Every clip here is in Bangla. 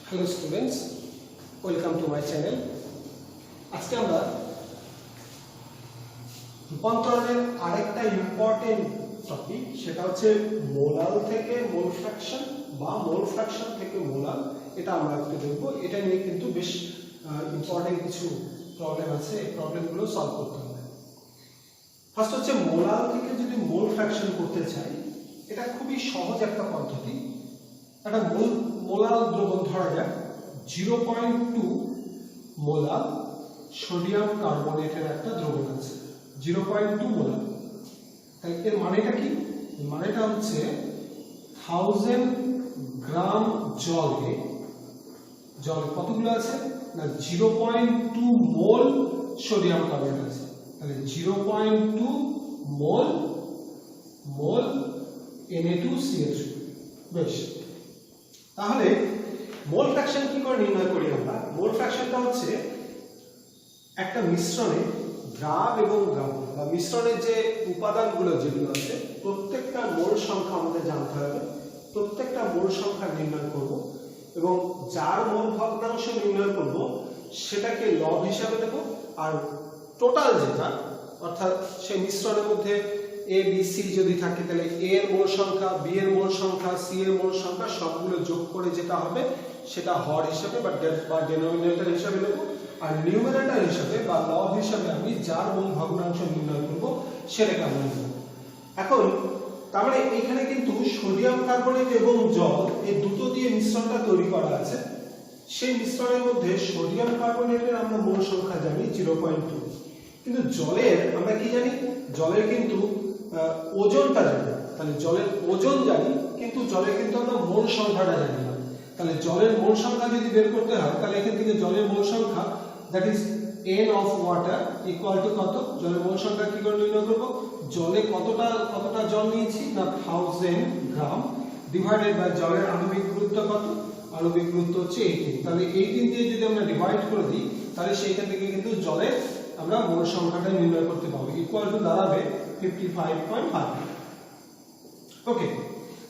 Hello students, welcome to my channel. আজকে আমরা রূপান্তরণের আরেকটা ইম্পর্টেন্ট টপিক, সেটা হচ্ছে মোলাল থেকে মোল ফ্র্যাকশন বা মোল ফ্র্যাকশন থেকে মোলাল। এটা আমরা একটু দেখব। এটা নিয়ে কিন্তু বেশ ইম্পর্টেন্ট কিছু প্রবলেম আছে, এই প্রবলেমগুলো সলভ করতে হবে। ফার্স্ট হচ্ছে মোলাল থেকে যদি মোল ফ্র্যাকশন করতে চাই, এটা খুবই সহজ একটা পদ্ধতি। একটা মোলাল দ্রবণ ধরা যাক 0.2 মোলাল সোডিয়াম কার্বনেটের একটা দ্রবণ আছে, 0.2 মোলাল। তাই এর মানেটা কি? মানেটা হচ্ছে 1000 গ্রাম জলে কতগুলো আছে না 0.2 মোল সোডিয়াম কার্বনেট আছে। তাহলে 0.2 মোল Na2CO3। বেশ, তাহলে মোল ফ্র্যাকশন কি করে নির্ণয় করি আমরা? মোল ফ্র্যাকশনটা হচ্ছে একটা মিশ্রণে দ্রাব এবং দ্রাবক বা মিশ্রণের যে উপাদানগুলো যেগুলো আছে প্রত্যেকটা মোল সংখ্যা আমাদের জানতে হবে। প্রত্যেকটা মোল সংখ্যা নির্ণয় করব এবং যার মোল ভগ্নাংশ নির্ণয় করব সেটাকে লব হিসাবে দেব। আর টোটাল যেটা, অর্থাৎ সেই মিশ্রণের মধ্যে এ বি সি যদি থাকে তাহলে এ এর মোল সংখ্যা, বি এর মোল সংখ্যা, সি এর মোল সংখ্যা সবগুলো যোগ করে যেটা হবে সেটা হর হিসাবে বা ডেনোমিনেটর হিসাবে নেব। আর নিউমারেটর হিসাবে বা লব হিসাবে আমি যার মোল ভগ্নাংশ নির্ণয় করব সেটাকে আমরা নেব। এখন তার মানে এখানে কিন্তু সোডিয়াম কার্বনেট এবং জল এই দুটো দিয়ে মিশ্রণটা তৈরি করা আছে। সেই মিশ্রণের মধ্যে সোডিয়াম কার্বনেটের আমরা মোল সংখ্যা জানি 0.2, কিন্তু জলের আমরা কি জানি? জলের কিন্তু ওজনটা জানি। তাহলে জলের ওজন জানি, কিন্তু জলের কিন্তু আমরা মোল সংখ্যাটা জানি না। তাহলে জলের মোল সংখ্যা যদি বের করতে হয় তাহলে এখান থেকে জলের মোল সংখ্যা that is n of water equal to কত? জলের মোল সংখ্যা কি করে নির্ণয় করব? জলে কতটা জল নিয়েছি না 1000 গ্রাম ডিভাইডেড বাই জলের আণবিক গুরুত্ব কত? আণবিক গুরুত্ব হচ্ছে 18। তাহলে 18 দিয়ে যদি আমরা ডিভাইড করে দিই তাহলে সেইখান থেকে কিন্তু জলের আমরা মোল সংখ্যাটা নির্ণয় করতে পারবো। ইকুয়াল টু দাঁড়াবে 55.5। ওকে,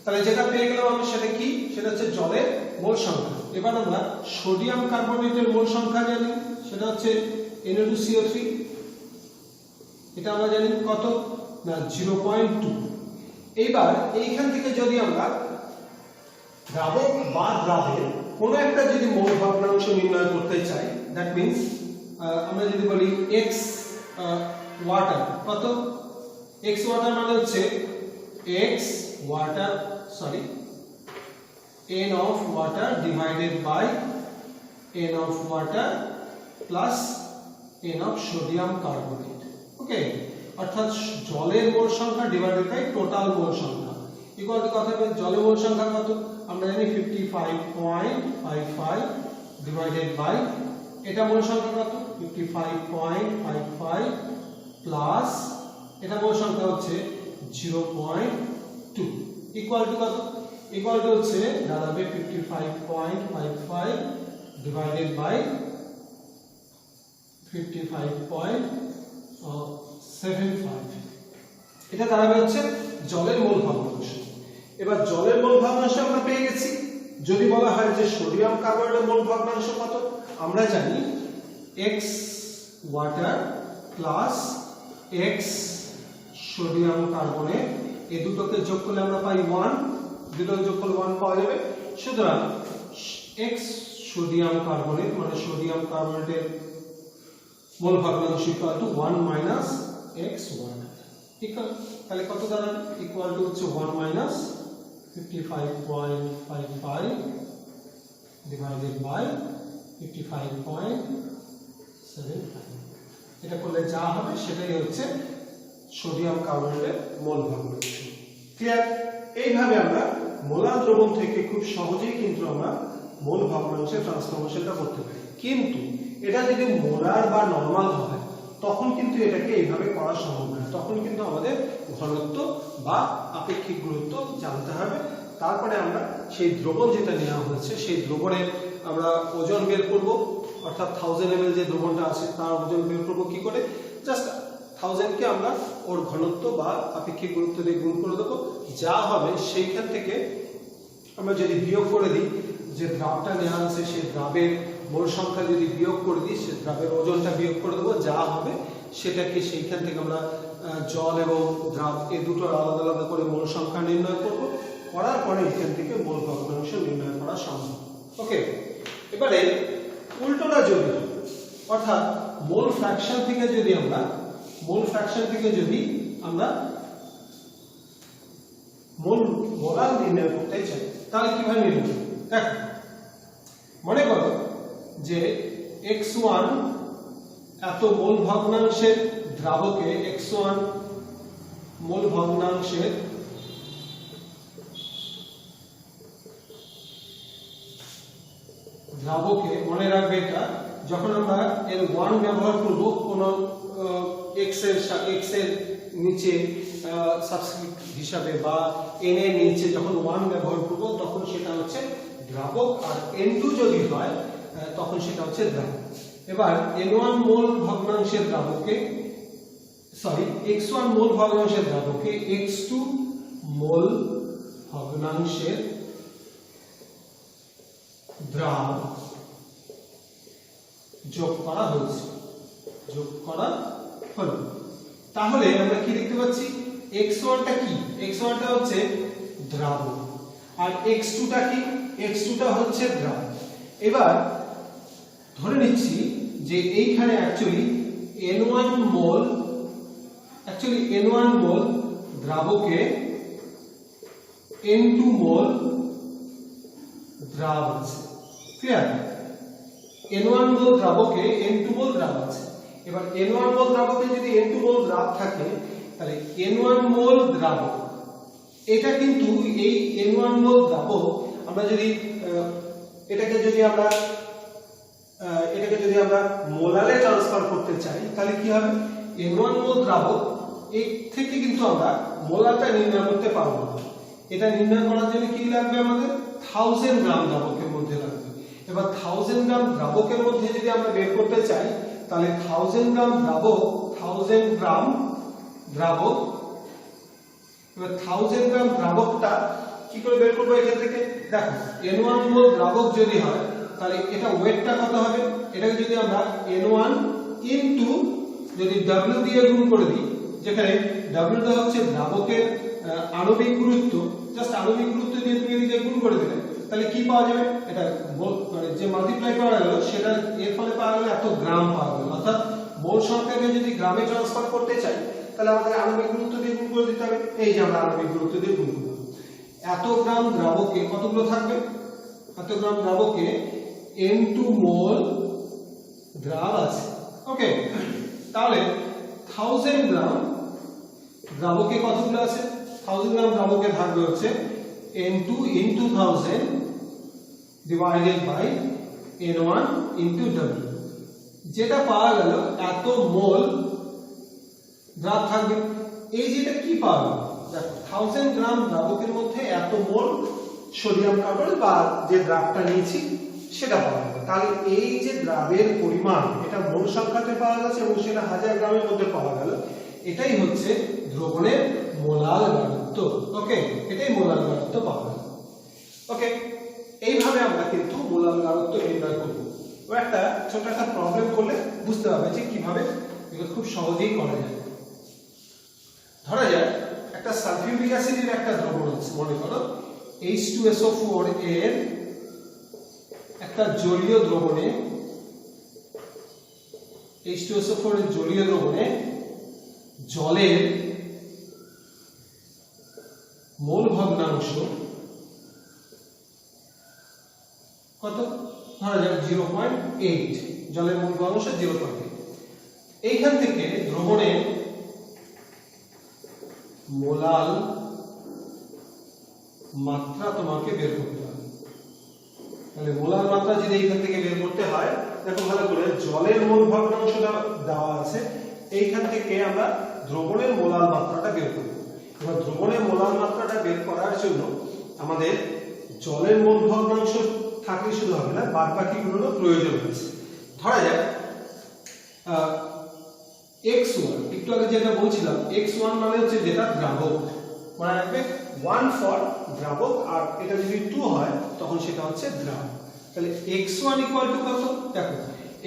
তাহলে যেটা পেয়ে গেলাম আমি সেটা কি? সেটা হচ্ছে জলের মোল সংখ্যা। এবার আমরা সোডিয়াম কার্বনেটের মোল সংখ্যা জানি, সেটা হচ্ছে Na2CO3। এটা আমরা জানি কত না 0.2। এইবার এইখান থেকে যদি আমরা দ্রাবক বা দ্রাবের কোনো একটা যদি মোল ভগ্নাংশ নির্ণয় করতে চাই, দ্যাট মিন্স আমরা যদি বলি x ওয়াটার কত? x ওয়াটার মানে হচ্ছে n of water divided by n of water plus n of sodium carbonate। ওকে, অর্থাৎ জলের মোল সংখ্যা ডিভাইডেড বাই টোটাল মোল সংখ্যা ইকুয়াল টু কত হবে? জলের মোল সংখ্যা কত আমরা জানি 55.55 ডিভাইডেড বাই এটা মোল সংখ্যা কত? 55.55 প্লাস এটা মোল সংখ্যা হচ্ছে 0.2 ইকুয়াল টু কত? ইকুয়াল টু হচ্ছে দাঁড়াবে 55.55 ডিভাইডেড বাই 55.75। এটা দাঁড়াবে হচ্ছে জলের মোল ভগ্নাংশ। এবার জলের মোল ভগ্নাংশ আমরা পেয়ে গেছি। যদি বলা হয় যে সোডিয়াম কার্বনেটের মোল ভগ্নাংশ কত, আমরা জানি x water plus x sodium carbonate, এই দুটোকে যোগ করলে আমরা পাই 1, দুটোকে যোগ করলে 1 পাওয়া যাবে। সুতরাং x সোডিয়াম কার্বনেট মানে সোডিয়াম কার্বনেটের মোল ভগ্নাংশ equal to 1 minus x water. ঠিক আছে, তাহলে কত দাঁড়াবে? ইকুয়াল টু হচ্ছে 1 মাইনাস 55.55 ডিভাইডেড বাই 55.75। এটা করলে যা হবে সেটাই হচ্ছে সোডিয়াম কার্বনেটের মোল ভগ্নাংশ। ক্লিয়ার? এইভাবে আমরা মোলার দ্রবণ থেকে খুব সহজেই কিন্তু আমরা মোল ভগ্নাংশে ট্রান্সফরমেশনটা করতে পারি। কিন্তু এটা যদি মোলার বা নরমাল হয় তখন কিন্তু এটাকে এইভাবে করা সম্ভব নয়। তখন কিন্তু আমাদের ঘনত্ব বা আপেক্ষিক গুরুত্ব জানতে হবে। তারপরে আমরা সেই দ্রবণ যেটা নেওয়া হয়েছে সেই দ্রবণের আমরা ওজন বের করব, অর্থাৎ 1000 ml যে দ্রবণটা আছে তার ওজন বের করব কি করে? জাস্ট 1000 কে আমরা ওর ঘনত্ব বা আপেক্ষিক গুরুত্ব দিয়ে গুণ করে দেবো। যা হবে সেইখান থেকে আমরা যদি বিয়োগ করে দিই যে দ্রাবটা নেওয়া আছে সেই দ্রাবের মোল সংখ্যা যদি বিয়োগ করে দিই, সে দ্রাবের ওজনটা বিয়োগ করে দেবো, যা হবে সেটাকে সেইখান থেকে আমরা জল এবং দ্রাব এই দুটোর আলাদা আলাদা করে মোল সংখ্যা নির্ণয় করব, করার পরে এখান থেকে মোল ভগ্নাংশ নির্ণয় করা সম্ভব। ওকে, এবারে উল্টোটা যদি অর্থাৎ মোল ফ্র্যাকশন থেকে যদি আমরা মোলার নির্ণয় করতে চাই, তাহলে কিভাবে নির্ণয় করব? দেখো, মনে করো যে x1 এত মোল ভগ্নাংশের দ্রাবকে x1 মোল ভগ্নাংশের দ্রাবকে, মনে রাখবে এটা, যখন আমরা এর 1 ব্যবহার করব কোন x এর নিচে সাবস্ক্রিপ্ট হিসাবে বা n এর নিচে যখন 1 ব্যবহার করব তখন সেটা হচ্ছে দ্রাবক, আর n2 যদি হয় তখন সেটা হচ্ছে দ্রাবক। এবার n1 মোল ভগ্নাংশের দ্রাবকে x1 মোল ভগ্নাংশের দ্রাবকে x2 মোল ভগ্নাংশের দ্রাব যোগ করা হলো। তাহলে আমরা কি দেখতে পাচ্ছি, x1 টা কি? x1 টা হচ্ছে দ্রাবক, আর x2 টা কি? x2 টা হচ্ছে দ্রাবক। এবার ধরে নিচ্ছি যে এইখানে অ্যাকচুয়ালি n1 মোল দ্রাবকে n2 মোল দ্রাব আছে। ক্লিয়ার? n1 মোল দ্রাবকে n2 মোল দ্রাব আছে। এবার n1 মোল দ্রাবকে যদি n2 মোল দ্রাব থাকে, তাহলে n1 মোল দ্রাবক, এটা কিন্তু এই n1 মোল দ্রাবক আমরা যদি এটাকে যদি আমরা মোলারে ট্রান্সফার করতে চাই, তাহলে কি হবে? n1 মোল দ্রাবক এর থেকে কিন্তু আমরা মোলারটা নির্ণয় করতে পারবো না। এটা নির্ণয় করার জন্য কি লাগবে? আমাদের 1000 গ্রাম দ্রাবকের মধ্যে লাগবে। এবার 1000 গ্রাম দ্রাবকের মধ্যে যদি আমরা বের করতে চাই, তাহলে 1000 গ্রাম দ্রাবক, এবার 1000 গ্রাম দ্রাবকটা কি করে বের করবো এখান থেকে? দেখো, n1 মোল দ্রাবক যদি হয় তাহলে এটা ওয়েটটা কত হবে? এটাকে যদি আমরা n1 ইনটু যদি w দিয়ে গুণ করে দিই, যেখানে w টা হচ্ছে দ্রাবকের আণবিক গুরুত্ব, জাস্ট আণবিক গুরুত্ব দিয়ে তুমি এদিকে গুণ করে দিলে, তাহলে কি পাওয়া যাবে? এটা মানে যে মাল্টিপ্লাই করা গেল সেটা এর ফলে পাওয়া গেল এত গ্রাম পাওয়া গেল। অর্থাৎ মোল সংখ্যাকে যদি গ্রামে ট্রান্সফার করতে চাই, তাহলে আমাদের আণবিক গুরুত্ব দিয়ে গুণ করে দিতে হবে। এই যে আমরা আণবিক গুরুত্ব দিয়ে গুণ করব, এত গ্রাম দ্রাবকে কতগুলো থাকবে? এত গ্রাম দ্রাবকে n2 মোল দ্রাব আছে। ওকে, তাহলে 1000 গ্রাম দ্রাবকে কতগুলো আছে? 1000 গ্রাম দ্রাবকে থাকবে হচ্ছে n2 into 1000 divided by n1 into w, যেটা পাওয়া গেল এত মোল দ্রাব থাকবে। এই যেটা কি পাওয়া গেল? দেখো, 1000 গ্রাম দ্রাবকের মধ্যে এত মোল সোডিয়াম কার্বন বা যে দ্রাবটা নিয়েছি সেটা পাওয়া গেল। তাহলে এই যে দ্রাবের পরিমাণ, এটা মোল সংখ্যাতে পাওয়া গেছে এবং সেটা 1000 গ্রামের মধ্যে পাওয়া গেল, এটাই হচ্ছে দ্রবণের মোলাল গাঢ়ত্ব। ওকে, এটাই মোলাল গাঢ়ত্ব পাওয়া গেল। ওকে, এইভাবে আমরা কিন্তু মোলাল গাঢ়ত্ব নির্ণয় করব। ও একটা ছোট একটা প্রবলেম করলে বুঝতে পারবে যে কিভাবে এগুলো খুব সহজেই করা যায়। ধরা যায় একটা সালফিউরিক অ্যাসিডের একটা দ্রবণ আছে, মনে করো H2SO4 এর একটা জলীয় দ্রবণে, H2SO4 এর জলীয় দ্রবণে জলের মোল ভগ্নাংশ কত? ধরা যাক 0.8, জলের মোল ভগ্নাংশ 0.8। এইখান থেকে দ্রবণের মোলাল মাত্রা তোমাকে বের করতে হবে। তাহলে মোলাল মাত্রা যদি এইখান থেকে বের করতে হয়, দেখো ভালো করে, জলের মোল ভগ্নাংশটা দেওয়া আছে, এইখান থেকে আমরা দ্রবণের মোলাল মাত্রাটা বের করব। এবার দ্রবণের মোলাল মাত্রাটা বের করার জন্য আমাদের জলের মোল ভগ্নাংশ থাকলে শুধু হবে না, বাদ বাকিগুলোরও প্রয়োজন আছে। ধরা যাক x1, একটু আগে যেটা বলছিলাম, x1 মানে হচ্ছে যেটা দ্রাবক, মনে রাখবে 1 ফর দ্রাবক, আর এটা যদি 2 হয় তখন সেটা হচ্ছে দ্রাবক। তাহলে x1 ইকুয়াল টু কত? দেখো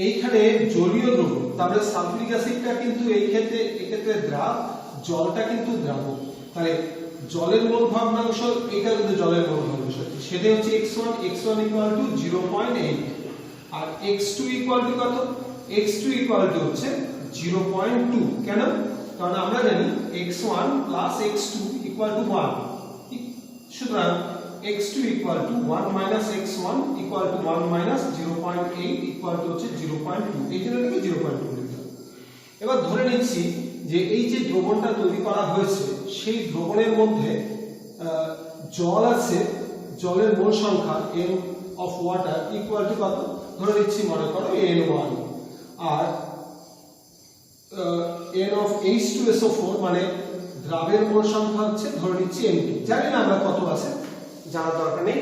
এইখানে জলীয় দ্রব্য, তাহলে সালফিউরিক অ্যাসিডটা কিন্তু এক্ষেত্রে দ্রাব, জলটা কিন্তু দ্রাবক। তাহলে জলের মোল ভগ্নাংশ, এটা কিন্তু জলের মোল ভগ্নাংশ, সেটা হচ্ছে x1 ইকুয়াল টু 0.8, আর x2 ইকুয়াল টু কত? x2 ইকুয়াল টু হচ্ছে 0.2। কেন? কারণ আমরা জানি x1 plus x2 equal two 1, সুতরাং x2 equal two 1 minus x1 equal two 1 minus 0.8 equal to হচ্ছে 0.2, এই জন্য এটাকে 0.2 লিখলাম। এবার ধরে নিচ্ছি যে এই যে দ্রবণটা তৈরি করা হয়েছে সেই দ্রবণের মধ্যে জল আছে, জলের মোল সংখ্যা n of water equal to কত? ধরে নিচ্ছি মনে করো n1, R n of H2SO4 মানে দ্রাবের মোল সংখ্যা হচ্ছে ধরে নিচ্ছি n2, জানি না আমরা কত আছে, জানার দরকার নেই,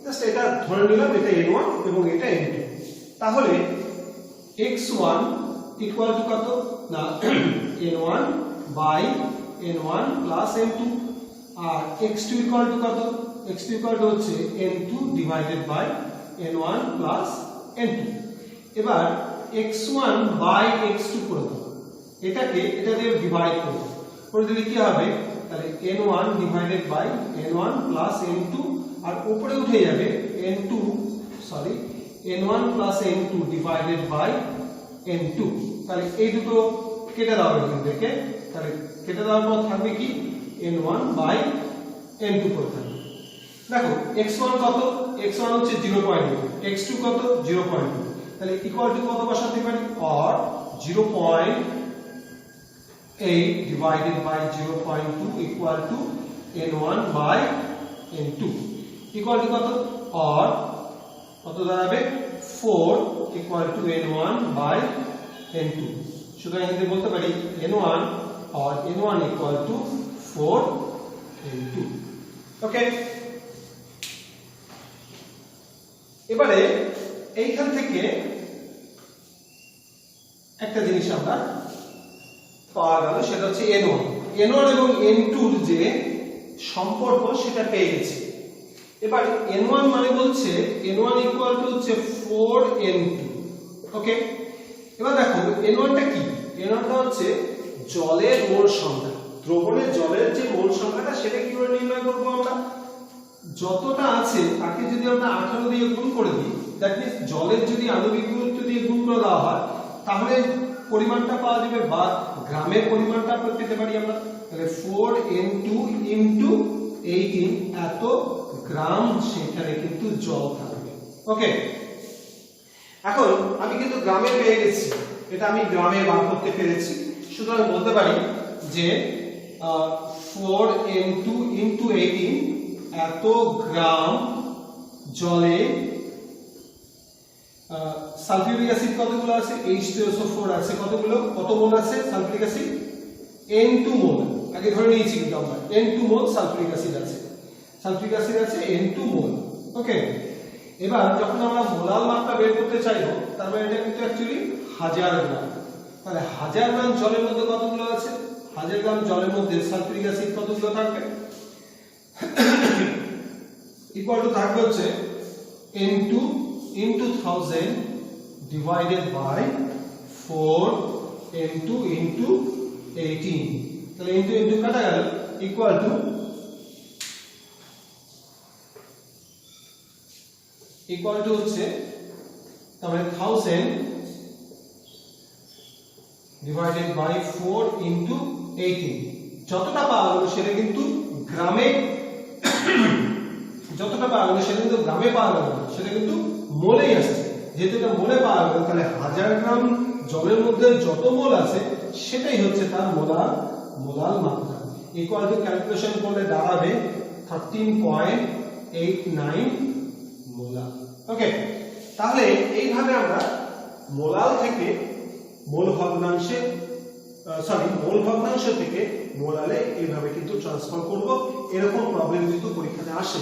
জাস্ট এটা ধরে নিলাম এটা n1 এবং এটা n2। তাহলে x1 ইকুয়াল টু কত? না n1 by n1 plus n2, আর x2 ইকুয়াল টু কত? x2 ইকুয়াল টু হচ্ছে n2 divided by n1 plus n2। এবার x1 বাই x2 করে দাও, এটা দিয়ে ডিভাইড করে দিলে কি হবে? তাহলে n1 divided by n1 plus n2, আর উপরে উঠে যাবে n1 plus n2 divided by n2। তাহলে এই দুটো কেটে দাও এখান থেকে, তাহলে কেটে দেওয়ার পর থাকবে কি? n1 বাই n2 করে থাকবে। দেখো x1 কত? x1 হচ্ছে 0.8, x2 কত? 0.2, তাহলে ইকুয়াল টু কত বসাতে পারি? or 0.8 divided by 0.2 equal to n1 by n2 equal to কত? or কত দাঁড়াবে? 4 equal to n1 by n2। সুতরাং এখানে বলতে পারি n1 or n1 equal to 4 n2। ওকে, এবারে এইখান থেকে একটা জিনিস আমরা পাওয়া গেল, সেটা হচ্ছে n1 এবং n2 এর যে সম্পর্ক সেটা পেয়ে গেছি। এবার n1 মানে বলছে n1 ইকুয়াল টু হচ্ছে 4n2। ওকে, এবার দেখো n1 টা কি? n1 টা হচ্ছে জলের মোল সংখ্যা, দ্রবণের জলের যে মোল সংখ্যাটা সেটা কি করে নির্ণয় করব আমরা? যতটা আছে তাকে যদি আমরা 18 দিয়ে গুণ করে দিই, দ্যাট মিন্স জলের যদি আণবিক গুরুত্ব দিয়ে গুণ করে দেওয়া হয় তাহলে পরিমাণটা পাওয়া যাবে, বা গ্রামের পরিমাণটা পেতে পারি আমরা। তাহলে 4n2 ইনটু 18 এত গ্রাম সেখানে কিন্তু জল থাকবে। ওকে, এখন আমি কিন্তু গ্রামে পেয়ে গেছি, এটা আমি গ্রামে বার করতে পেরেছি, সুতরাং বলতে পারি যে 4n2 ইনটু 18 এত গ্রাম জলে সালফিউরিক অ্যাসিড কতগুলো আছে? H2SO4 আছে কতগুলো? কত মোল আছে সালফিউরিক অ্যাসিড? n2 মোল। আগে ধরে নিয়েছি কিন্তু আমরা n2 মোল সালফিউরিক অ্যাসিড আছে, সালফিউরিক অ্যাসিড আছে n2 মোল। ওকে, এবার যখন আমরা মোলাল মাত্রা বের করতে চাইবো, তার মানে এটা কিন্তু অ্যাকচুয়ালি 1000 গ্রাম। তাহলে 1000 গ্রাম জলের মধ্যে কতগুলো আছে? 1000 গ্রাম জলের মধ্যে সালফিউরিক অ্যাসিড কতগুলো থাকবে? ইকুয়াল টু থাকবে হচ্ছে n2 into 1000 divided by 4n2 into 18। তাহলে into কাটা গেল, equal to হচ্ছে তাহলে 1000 divided by 4 into 18। যতটা পাওয়া গেল সেটা কিন্তু গ্রামে, যতটা পাওয়া গেল সেটা কিন্তু গ্রামে পাওয়া গেল, সেটা কিন্তু মোলেই আসছে। যেহেতু এটা মোলে পাওয়া গেল, তাহলে 1000 গ্রাম জলের মধ্যে যত মোল আছে সেটাই হচ্ছে তার মোলাল মাত্রা। ইকুয়াল টু ক্যালকুলেশন করলে দাঁড়াবে 13.89 মোলাল। ওকে, তাহলে এইভাবে আমরা মোলাল থেকে মোল ভগ্নাংশ থেকে মোলালে এইভাবে কিন্তু ট্রান্সফার করব। এরকম প্রবলেম কিন্তু পরীক্ষাতে আসে।